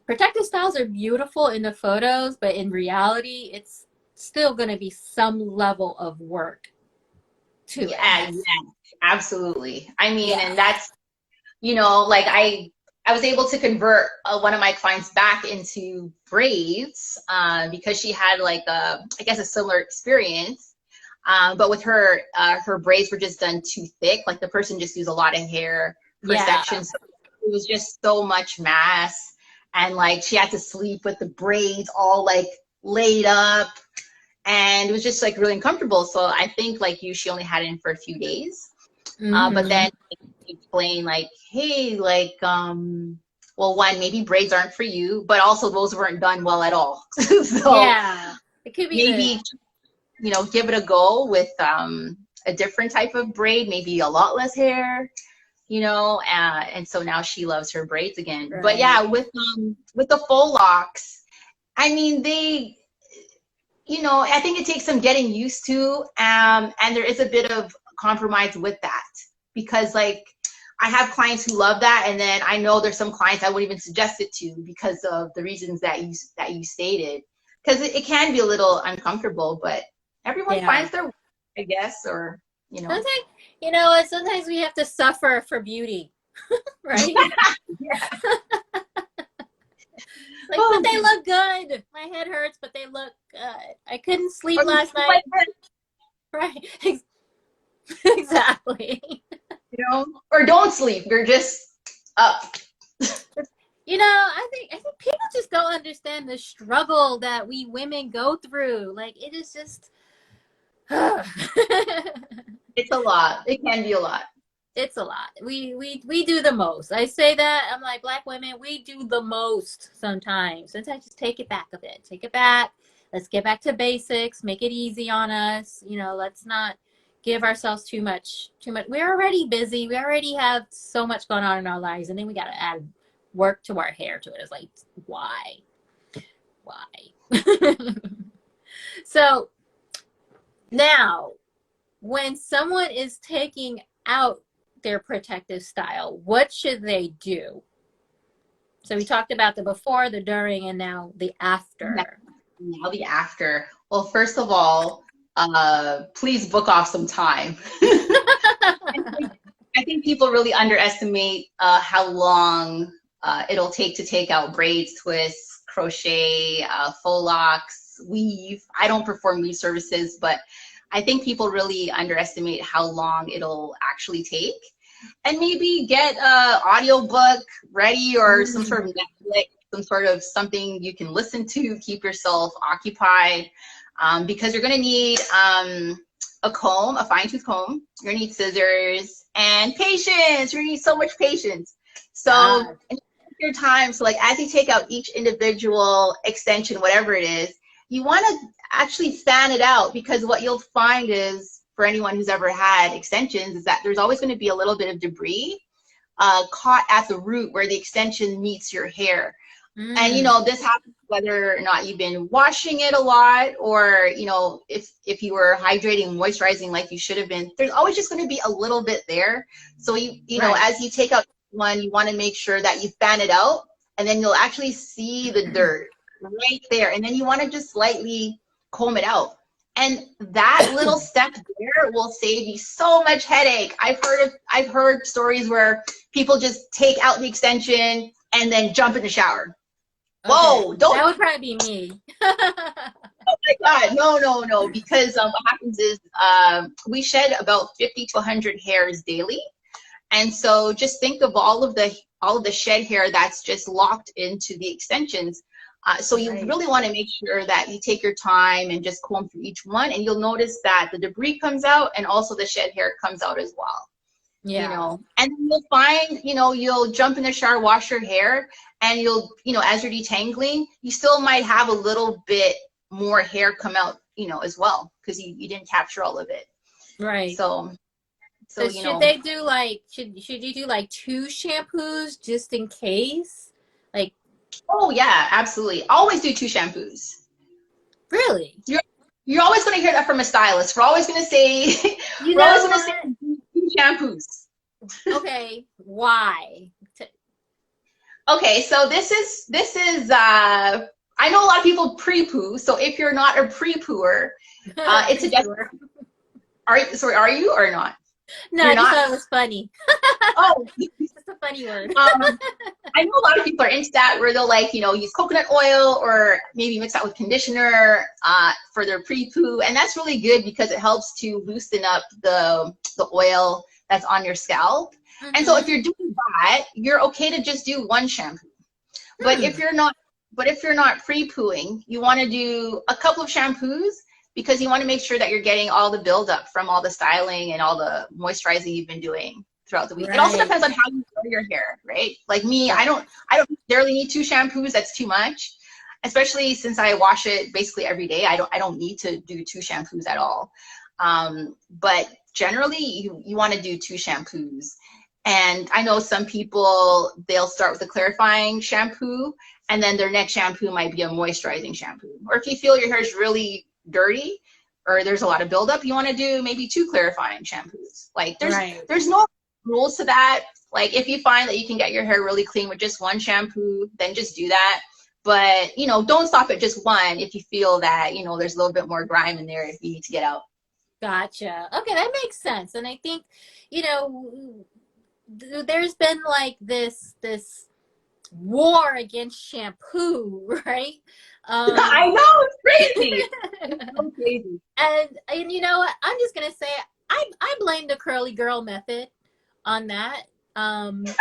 protective styles are beautiful in the photos but in reality it's still going to be some level of work to it. Yeah, yeah, absolutely. I mean, Yeah. and that's, like I was able to convert one of my clients back into braids because she had like I guess a similar experience. But with her, her braids were just done too thick. Like the person just used a lot of hair per Yeah. section. So it was just so much mass. And like she had to sleep with the braids all like laid up. And it was just like really uncomfortable. So I think like she only had it in for a few days. But Mm-hmm. then explain like, hey, like, well, one, maybe braids aren't for you, but also those weren't done well at all. So Yeah, it could be the, maybe, give it a go with a different type of braid, maybe a lot less hair, and so now she loves her braids again. But right. yeah, with the faux locks, I mean, I think it takes some getting used to, and there is a bit of compromise with that because, like, I have clients who love that, and then I know there's some clients I wouldn't even suggest it to because of the reasons that you stated. Because it can be a little uncomfortable, but everyone Yeah. finds their way, I guess, or Sometimes, you know what, sometimes we have to suffer for beauty. Right. yeah. Like, but Oh, they look good. My head hurts but they look good. I couldn't sleep or last like night. this, Right. Exactly. or don't sleep. You're just up. You know, I think people just don't understand the struggle that we women go through. Like it is just It's a lot. It can be a lot. it's a lot. We do the most. I say that, I'm like, black women, we do the most sometimes. Sometimes just take it back a bit. Take it back. Let's get back to basics. Make it easy on us. You know, let's not give ourselves too much. We're already busy. We already have so much going on in our lives, and then we got to add work to our hair to it. It's like, why? Why? So now, when someone is taking out their protective style, what should they do? So we talked about the before, the during, and now the after. Now the after. Well, first of all, please book off some time. I think people really underestimate how long it'll take to take out braids, twists, crochet, faux locks, weave. I don't perform weave services, but I think people really underestimate how long it'll actually take. And maybe get a audiobook ready or some sort of Netflix some sort of something you can listen to, keep yourself occupied, because you're going to need a comb, a fine tooth comb. You're going to need scissors and patience. You're going to need so much patience. So your time, so like as you take out each individual extension, whatever it is, you want to actually fan it out, because what you'll find is, for anyone who's ever had extensions, is that there's always going to be a little bit of debris caught at the root where the extension meets your hair. And you know, this happens whether or not you've been washing it a lot, or you know, if you were hydrating, moisturizing like you should have been. There's always just going to be a little bit there. So you know, as you take out one, you want to make sure that you fan it out, and then you'll actually see the dirt right there, and then you want to just slightly comb it out. And that little step there will save you so much headache. I've heard stories where people just take out the extension and then jump in the shower. Okay. Whoa, don't. That would probably be me. Oh my God, no, because what happens is we shed about 50 to 100 hairs daily. And so just think of all of the shed hair that's just locked into the extensions. So you really want to make sure that you take your time and just comb through each one, and you'll notice that the debris comes out and also the shed hair comes out as well. Yeah. You know, and you'll find, you know, you'll jump in the shower, wash your hair, and you'll, you know, as you're detangling, you still might have a little bit more hair come out, you know, as well, because you didn't capture all of it. Right. So should they do like, should you do like 2 shampoos just in case? Like, oh yeah, absolutely. Always do 2 shampoos. Really? You're always going to hear that from a stylist. We're always going to say, we're always going to say 2 shampoos. Okay, why? Okay, so this is I know a lot of people pre-poo. So if you're not a pre-pooer, it's a are you or not? No, I just thought it was funny. Oh, it's a funny word. I know a lot of people are into that, where they'll, like, you know, use coconut oil or maybe mix that with conditioner for their pre-poo, and that's really good because it helps to loosen up the oil that's on your scalp. And so if you're doing that, you're okay to just do 1 shampoo. But if you're not pre-pooing, you want to do a couple of shampoos, because you want to make sure that you're getting all the buildup from all the styling and all the moisturizing you've been doing throughout the week. It also depends on how you grow your hair, right? Like me, I don't necessarily need 2 shampoos. That's too much, especially since I wash it basically every day. I don't need to do 2 shampoos at all. But generally, you want to do 2 shampoos. And I know some people, they'll start with a clarifying shampoo, and then their next shampoo might be a moisturizing shampoo. Or if you feel your hair is really dirty or there's a lot of buildup, you want to do maybe 2 clarifying shampoos. Like there's no rules to that. Like if you find that you can get your hair really clean with just 1 shampoo, then just do that. But, you know, don't stop at just 1 if you feel that, you know, there's a little bit more grime in there if you need to get out. Gotcha. Okay, that makes sense. And I think, you know, there's been like this war against shampoo, right? I know, it's crazy. It's so crazy. And you know what? I'm just gonna say I blame the curly girl method on that. That's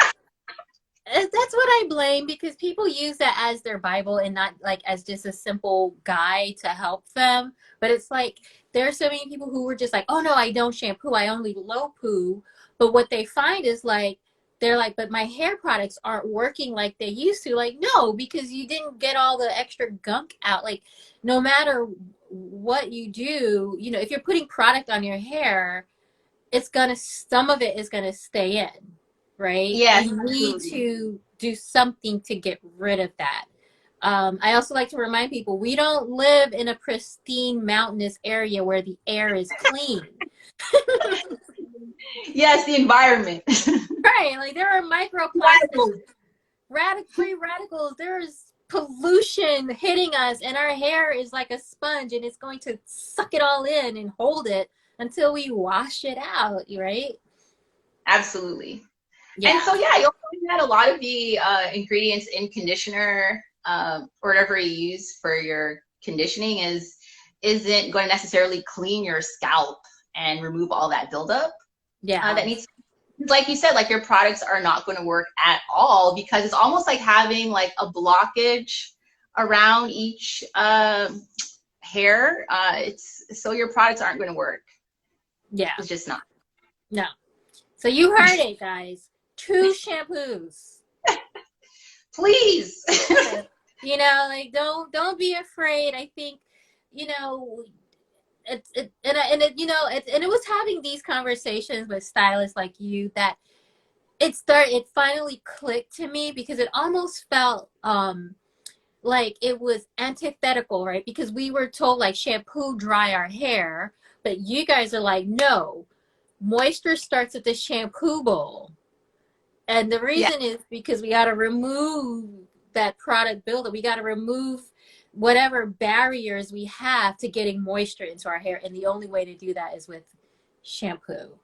what I blame, because people use that as their Bible and not like as just a simple guide to help them. But it's like there are so many people who were just like, oh no, I don't shampoo, I only low poo. But what they find is like, they're like, but my hair products aren't working like they used to. Like, no, because you didn't get all the extra gunk out. Like, no matter what you do, you know, if you're putting product on your hair, some of it is gonna stay in, right? Yeah. You need to do something to get rid of that. I also like to remind people, we don't live in a pristine mountainous area where the air is clean. Yes, the environment. Right, like there are microplastics, free radicals. There's pollution hitting us, and our hair is like a sponge, and it's going to suck it all in and hold it until we wash it out, right? Absolutely. Yeah. And so, yeah, you'll find that a lot of the ingredients in conditioner or whatever you use for your conditioning isn't going to necessarily clean your scalp and remove all that buildup. Yeah. That needs. like you said, like your products are not going to work at all because it's almost like having like a blockage around each hair. It's so your products aren't going to work. Yeah. It's just not. No. So you heard it, guys. 2 shampoos. Please. You know, like don't be afraid. I think, you know, it was having these conversations with stylists like you that it finally clicked to me, because it almost felt like it was antithetical, right? Because we were told like shampoo dry our hair, but you guys are like, no, moisture starts at the shampoo bowl. And the Yeah. reason is because we got to remove that product buildup. We got to remove whatever barriers we have to getting moisture into our hair. And the only way to do that is with shampoo.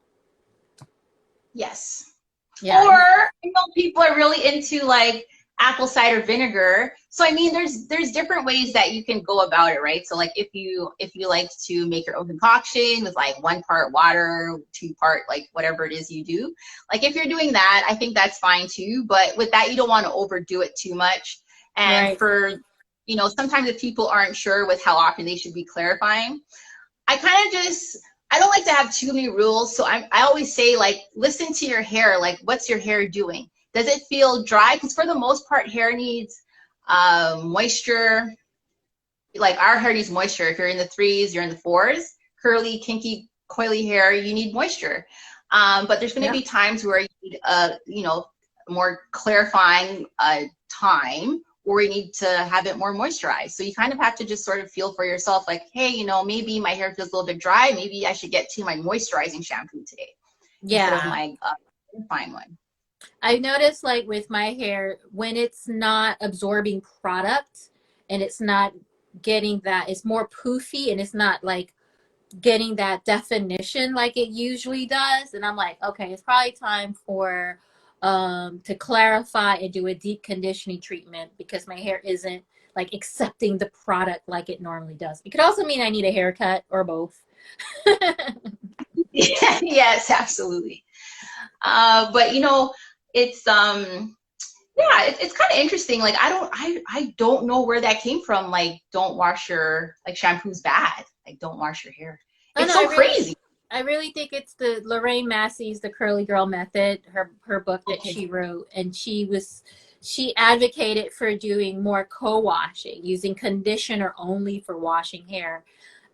Yes. Yeah. Or, you know, people are really into like apple cider vinegar. So I mean, there's different ways that you can go about it, right? So like if you like to make your own concoction with like 1 part water, 2 part like whatever it is you do, like if you're doing that, I think that's fine too. But with that, you don't want to overdo it too much. And Right. for, you know, sometimes if people aren't sure with how often they should be clarifying, I don't like to have too many rules. So I always say, like, listen to your hair. Like, what's your hair doing? Does it feel dry? Because for the most part, hair needs moisture. Like our hair needs moisture. If you're in the 3s, you're in the 4s, curly, kinky, coily hair, you need moisture. But there's going to Yeah. be times where you need, you know, more clarifying time, or you need to have it more moisturized. So you kind of have to just sort of feel for yourself, like, hey, you know, maybe my hair feels a little bit dry. Maybe I should get to my moisturizing shampoo today instead of Yeah. my fine one. I noticed like with my hair, when it's not absorbing product and it's not getting that, it's more poofy and it's not like getting that definition like it usually does. And I'm like, okay, it's probably time for to clarify and do a deep conditioning treatment, because my hair isn't like accepting the product like it normally does. It could also mean I need a haircut or both. Yes, absolutely. But you know, it's yeah, it's kind of interesting. Like I don't know where that came from. Like, don't wash your, like, shampoo's bad. Like, don't wash your hair. Oh It's no, so crazy. I really think it's the Lorraine Massey's The Curly Girl Method, her book that Okay. she wrote, and she advocated for doing more co-washing, using conditioner only for washing hair.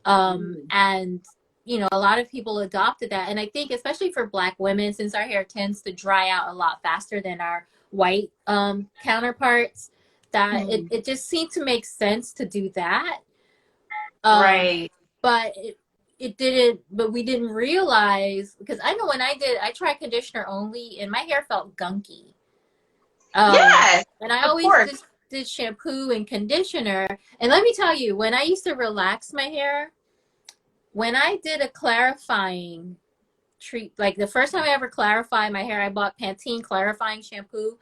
And you know, a lot of people adopted that, and I think especially for Black women, since our hair tends to dry out a lot faster than our white counterparts, that Mm. it just seemed to make sense to do that. Um, Right. but it didn't, but we didn't realize, because I know when I tried conditioner only and my hair felt gunky. Yes, And I of always course. just did shampoo and conditioner. And let me tell you, when I used to relax my hair, when I did a clarifying treat, like the first time I ever clarified my hair, I bought Pantene clarifying shampoo.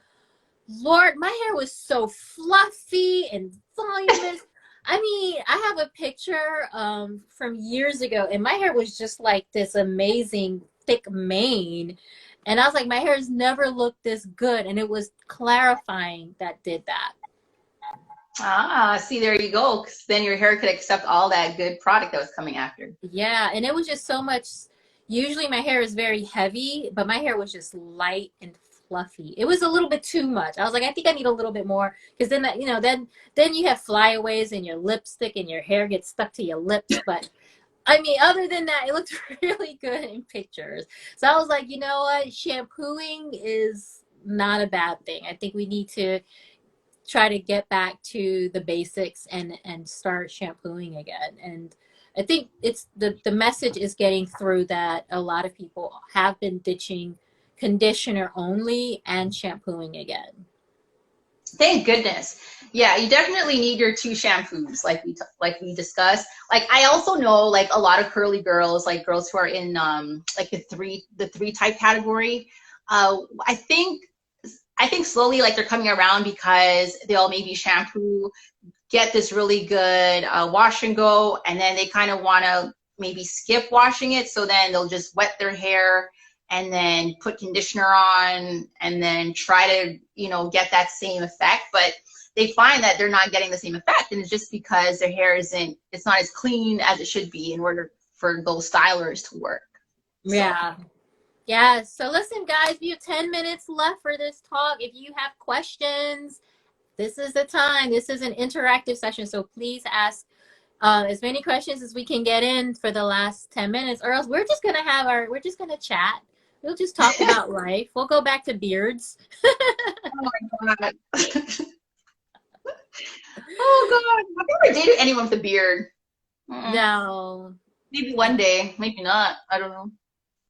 Lord, my hair was so fluffy and voluminous. I mean, I have a picture from years ago, and my hair was just like this amazing thick mane. And I was like, my hair has never looked this good. And it was clarifying that did that. Ah, see, there you go. 'Cause then your hair could accept all that good product that was coming after. Yeah, and it was just so much. Usually my hair is very heavy, but my hair was just light and fluffy. It was a little bit too much. I was like, I think I need a little bit more, because then that, you know, then you have flyaways in your lipstick and your hair gets stuck to your lips. But I mean, other than that, it looked really good in pictures. So I was like, you know what? Shampooing is not a bad thing. I think we need to try to get back to the basics and start shampooing again. And I think it's the message is getting through that a lot of people have been ditching conditioner only and shampooing again. Thank goodness. Yeah, you definitely need your 2 shampoos, like we discussed. Like I also know like a lot of curly girls, like girls who are in like the 3 type category. I think slowly like they're coming around because they'll maybe shampoo, get this really good wash and go, and then they kind of want to maybe skip washing it. So then they'll just wet their hair and then put conditioner on and then try to, you know, get that same effect. But they find that they're not getting the same effect. And it's just because their hair it's not as clean as it should be in order for those stylers to work. Yeah. Yeah. So listen, guys, we have 10 minutes left for this talk. If you have questions, this is the time. This is an interactive session. So please ask as many questions as we can get in for the last 10 minutes, or else we're just going to we're just going to chat. We'll just talk about life. We'll go back to beards. Oh my God. Oh God. I've never dated anyone with a beard. No. Maybe one day, maybe not. I don't know.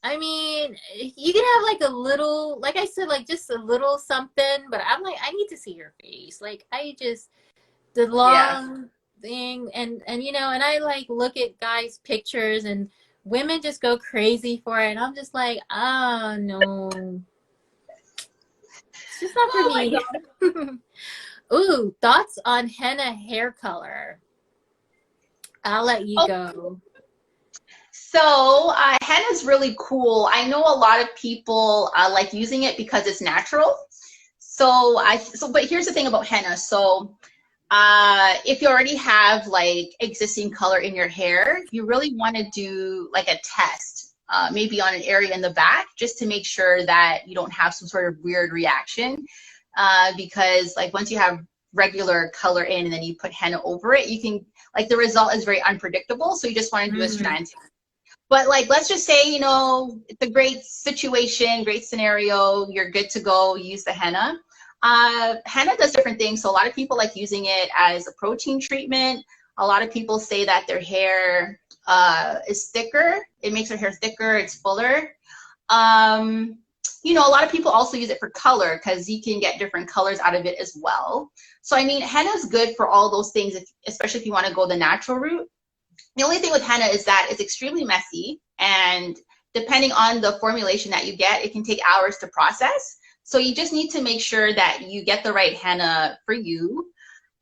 I mean, you can have like a little, like I said, like just a little something, but I'm like, I need to see your face. Like the long thing and you know, and I like look at guys' pictures and women just go crazy for it. And I'm just like, oh no. It's just not for me. Ooh, thoughts on henna hair color? I'll let you go. So henna is really cool. I know a lot of people like using it because it's natural. But here's the thing about henna. So if you already have like existing color in your hair, you really want to do like a test, maybe on an area in the back, just to make sure that you don't have some sort of weird reaction. Because like once you have regular color in and then you put henna over it, you can, like, the result is very unpredictable. So you just want to do a strand. But like, let's just say, you know, it's a great situation, great scenario, you're good to go, use the henna. Henna does different things. So a lot of people like using it as a protein treatment. A lot of people say that their hair is thicker. It makes their hair thicker, it's fuller. You know, a lot of people also use it for color because you can get different colors out of it as well. So I mean, henna is good for all those things, especially if you want to go the natural route. The only thing with henna is that it's extremely messy, and depending on the formulation that you get, it can take hours to process. So you just need to make sure that you get the right henna for you.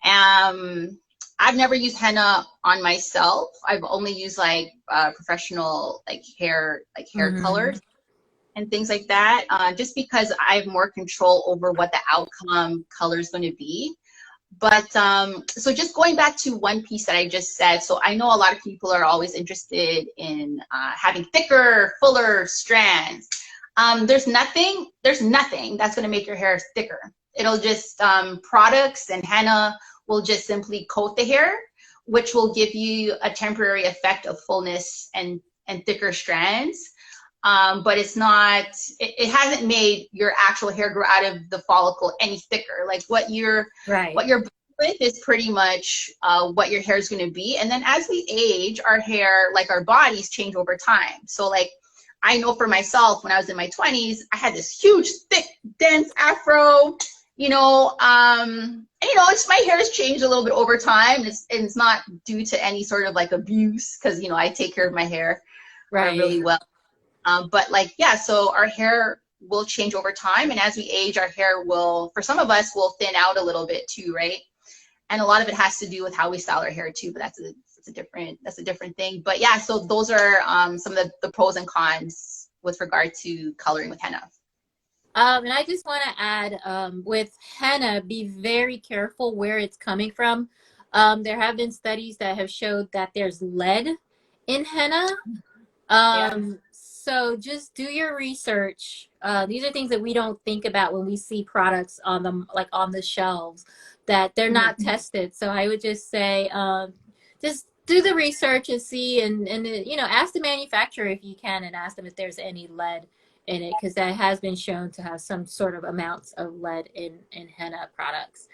I've never used henna on myself. I've only used like professional hair colors and things like that, just because I have more control over what the outcome color is going to be. But so just going back to one piece that I just said, so I know a lot of people are always interested in having thicker, fuller strands. There's nothing that's going to make your hair thicker. It'll just, products and henna will just simply coat the hair, which will give you a temporary effect of fullness and thicker strands. But it's not, it hasn't made your actual hair grow out of the follicle any thicker. Like what you're with is pretty much what your hair is going to be. And then as we age, our hair, like our bodies, change over time. So like, I know for myself, when I was in my 20s, I had this huge, thick, dense afro, you know, and you know, my hair has changed a little bit over time. It's not due to any sort of like abuse, because, you know, I take care of my hair really well. But like, yeah, so our hair will change over time. And as we age, our hair will, for some of us, will thin out a little bit too, right? And a lot of it has to do with how we style our hair too, but that's a different thing. But yeah, so those are some of the pros and cons with regard to coloring with henna. And I just want to add, with henna, be very careful where it's coming from. There have been studies that have showed that there's lead in henna. So just do your research. These are things that we don't think about when we see products on them, like on the shelves, that they're not tested. So I would just say, just do the research and see, and you know, ask the manufacturer if you can, and ask them if there's any lead in it, because that has been shown to have some sort of amounts of lead in henna products.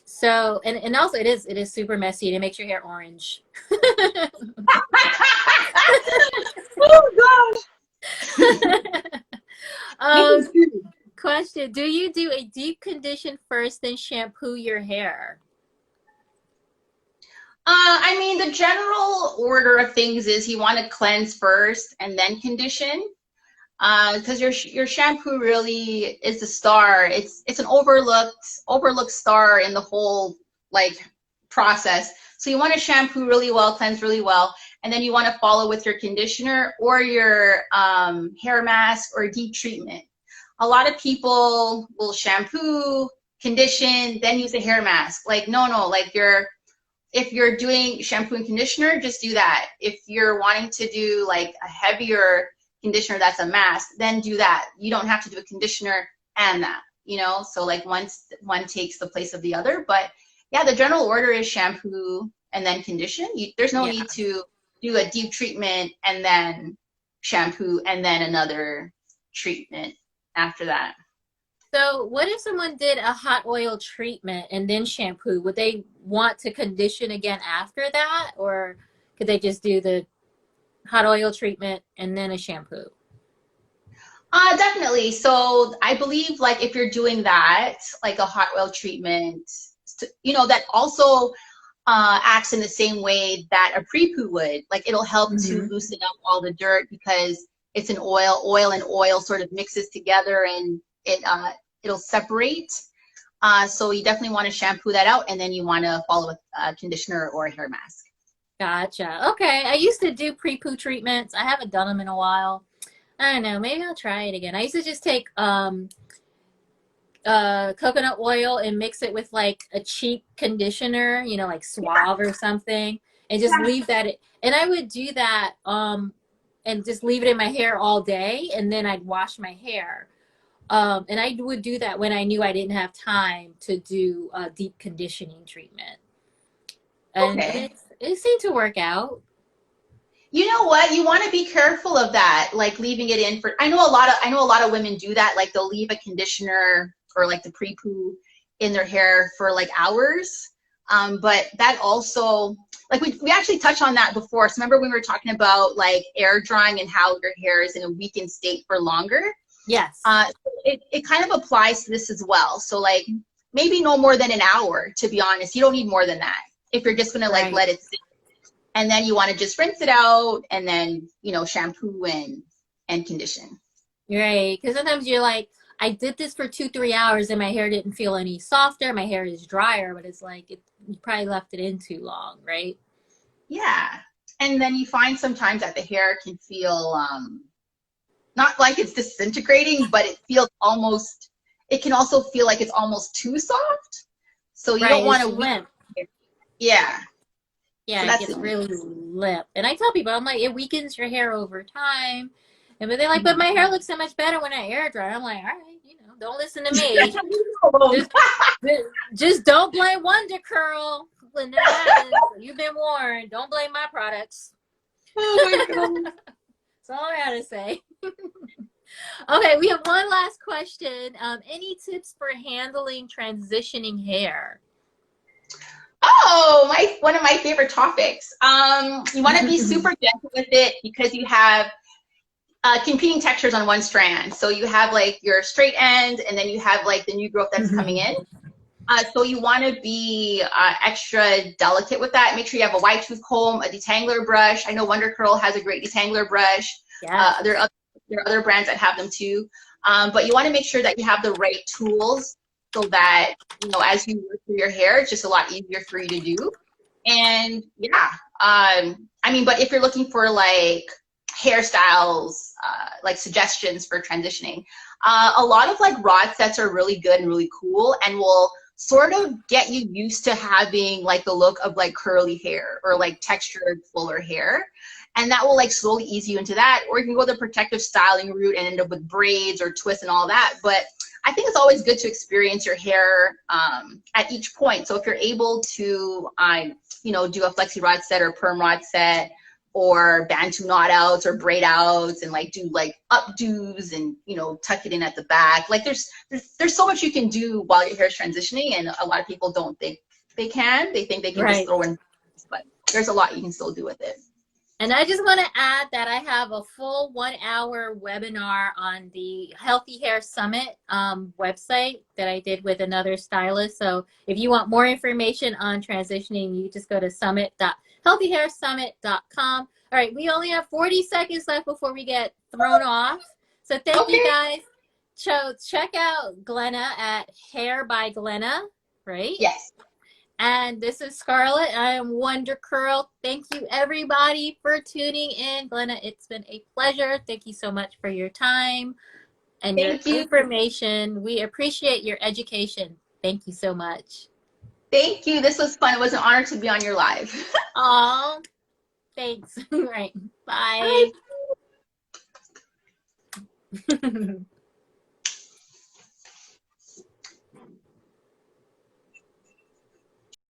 So and also it is super messy, and it makes your hair orange. Oh gosh. Question: do you do a deep condition first, then shampoo your hair? I mean, the general order of things is you want to cleanse first and then condition, because your shampoo really is the star. It's an overlooked star in the whole like process. So you want to shampoo really well, cleanse really well, and then you want to follow with your conditioner or your hair mask or deep treatment. A lot of people will shampoo, condition, then use a hair mask. Like, no, like if you're doing shampoo and conditioner, just do that. If you're wanting to do like a heavier conditioner that's a mask, then do that. You don't have to do a conditioner and that, you know? So like one takes the place of the other, but yeah, the general order is shampoo and then condition. There's no need to do a deep treatment and then shampoo and then another treatment after that. So what if someone did a hot oil treatment and then shampoo? Would they want to condition again after that? Or could they just do the hot oil treatment and then a shampoo? Definitely. So I believe like if you're doing that, like a hot oil treatment, you know, that also acts in the same way that a pre-poo would. Like it'll help to loosen up all the dirt because it's an oil and oil sort of mixes together and it'll separate. So you definitely want to shampoo that out and then you want to follow with a conditioner or a hair mask. Gotcha. Okay. I used to do pre-poo treatments. I haven't done them in a while. I don't know. Maybe I'll try it again. I used to just take coconut oil and mix it with like a cheap conditioner, you know, like Suave or something, and just leave that. And I would do that and just leave it in my hair all day, and then I'd wash my hair. And I would do that when I knew I didn't have time to do a deep conditioning treatment. And it seemed to work out. You know what? You want to be careful of that, like leaving it in for. I know a lot of women do that. Like they'll leave a conditioner or like the pre-poo in their hair for like hours. But that also, like we actually touched on that before. So remember when we were talking about like air drying and how your hair is in a weakened state for longer? Yes. It kind of applies to this as well. So like maybe no more than an hour, to be honest. You don't need more than that if you're just gonna like let it sit. And then you want to just rinse it out and then, you know, shampoo and condition. Right. Because sometimes you're like, I did this for 2-3 hours and my hair didn't feel any softer. My hair is drier, but it's like you probably left it in too long, right? Yeah. And then you find sometimes that the hair can feel not like it's disintegrating, but it feels almost, it can also feel like it's almost too soft. So you don't want to limp. Yeah. Yeah, so it gets really limp. And I tell people, I'm like, it weakens your hair over time. And but they're like, but my hair looks so much better when I air dry. I'm like, all right, you know, don't listen to me. just don't blame Wonder Curl when that happens. You've been warned. Don't blame my products. Oh my God. That's all I gotta say. Okay, we have one last question. Any tips for handling transitioning hair? Oh, one of my favorite topics. You want to be super gentle with it because you have competing textures on one strand. So you have like your straight end and then you have like the new growth that's coming in. So you want to be extra delicate with that. Make sure you have a wide tooth comb, a detangler brush. I know Wonder Curl has a great detangler brush. Yes. There are other brands that have them too. But you want to make sure that you have the right tools so that, you know, as you work through your hair, it's just a lot easier for you to do. And yeah, I mean, but if you're looking for like hairstyles, like suggestions for transitioning, a lot of like rod sets are really good and really cool and will sort of get you used to having like the look of like curly hair or like textured fuller hair. And that will like slowly ease you into that. Or you can go the protective styling route and end up with braids or twists and all that. But I think it's always good to experience your hair at each point. So if you're able to, you know, do a flexi rod set or perm rod set or bantu knot outs or braid outs and like do like updos and, you know, tuck it in at the back. Like there's so much you can do while your hair is transitioning, and a lot of people don't think they can. They think they can just throw in, but there's a lot you can still do with it. And I just want to add that I have a full 1-hour webinar on the Healthy Hair Summit website that I did with another stylist. So if you want more information on transitioning, you just go to summit.healthyhairsummit.com. All right, we only have 40 seconds left before we get thrown off. So thank you guys. So check out Glenna at Hair by Glenna, right? Yes. And this is Scarlett. I am Wonder Curl. Thank you, everybody, for tuning in. Glenna, it's been a pleasure. Thank you so much for your time and your Thank you. information. We appreciate your education. Thank you so much. Thank you. This was fun. It was an honor to be on your live. Aw, thanks. Right. Bye. Bye.